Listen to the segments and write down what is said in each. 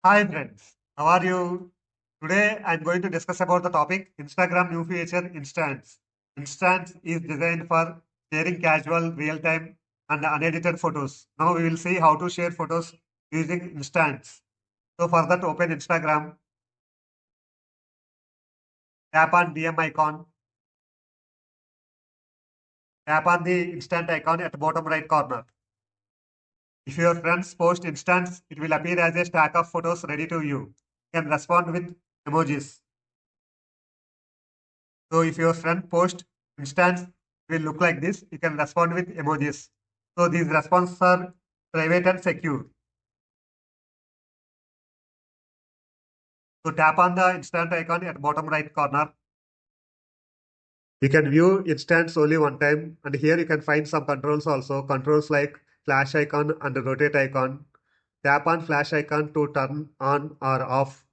Hi friends, how are you? Today I'm going to discuss about the topic Instagram new feature Instants. Instants is designed for sharing casual, real-time and unedited photos. Now we will see how to share photos using Instants. So for that open Instagram, tap on DM icon, tap on the instant icon at the bottom right corner. If your friends post instants, it will appear as a stack of photos ready to view. You can respond with emojis. So if your friend post instance will look like this, you can respond with emojis. So these responses are private and secure. So tap on the instant icon at bottom right corner. You can view instance only one time, and here you can find some controls also. Controls like flash icon and rotate icon. Tap on flash icon to turn on or off.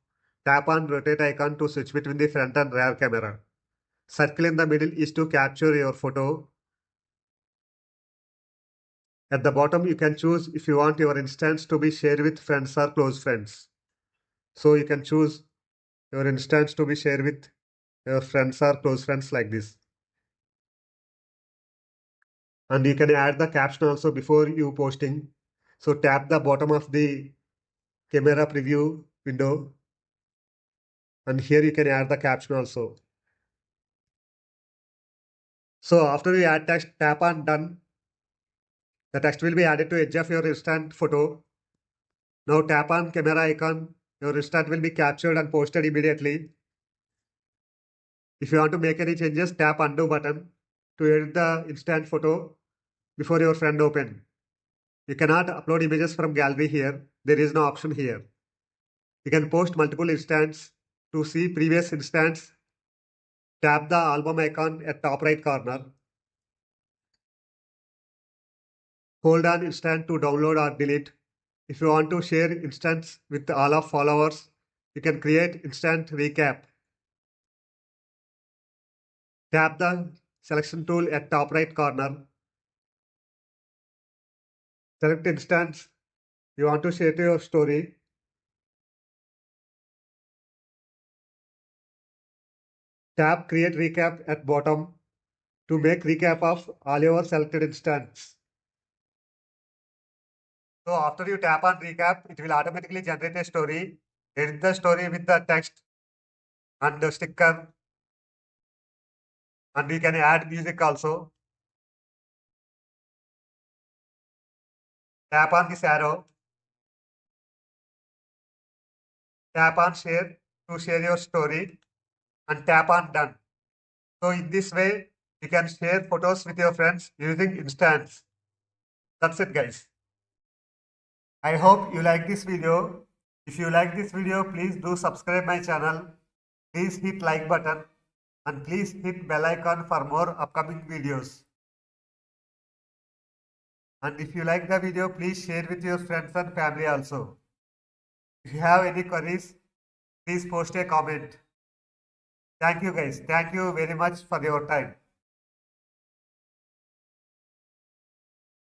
Tap on rotate icon to switch between the front and rear camera. Circle in the middle is to capture your photo. At the bottom, you can choose if you want your instance to be shared with friends or close friends. So you can choose your instance to be shared with your friends or close friends like this. And you can add the caption also before you posting. So tap the bottom of the camera preview window. And here you can add the caption also. So after you add text, tap on done. The text will be added to edge of your instant photo. Now tap on camera icon. Your instant will be captured and posted immediately. If you want to make any changes, tap undo button to edit the instant photo before your friend open. You cannot upload images from gallery here. There is no option here. You can post multiple instants. To see previous instants, tap the album icon at top right corner. Hold on instant to download or delete. If you want to share instants with all of followers, you can create instant recap. Tap the selection tool at top right corner. Select instance you want to share to your story. Tap create recap at bottom to make recap of all your selected instance. So after you tap on recap, it will automatically generate a story. Edit the story with the text and the sticker, and we can add music also. Tap on this arrow. Tap on share to share your story and tap on done. So in this way, you can share photos with your friends using Instants. That's it guys. I hope you like this video. If you like this video, please do subscribe my channel. Please hit like button and please hit bell icon for more upcoming videos. And if you like the video, please share with your friends and family also. If you have any queries, please post a comment. Thank you guys. Thank you very much for your time.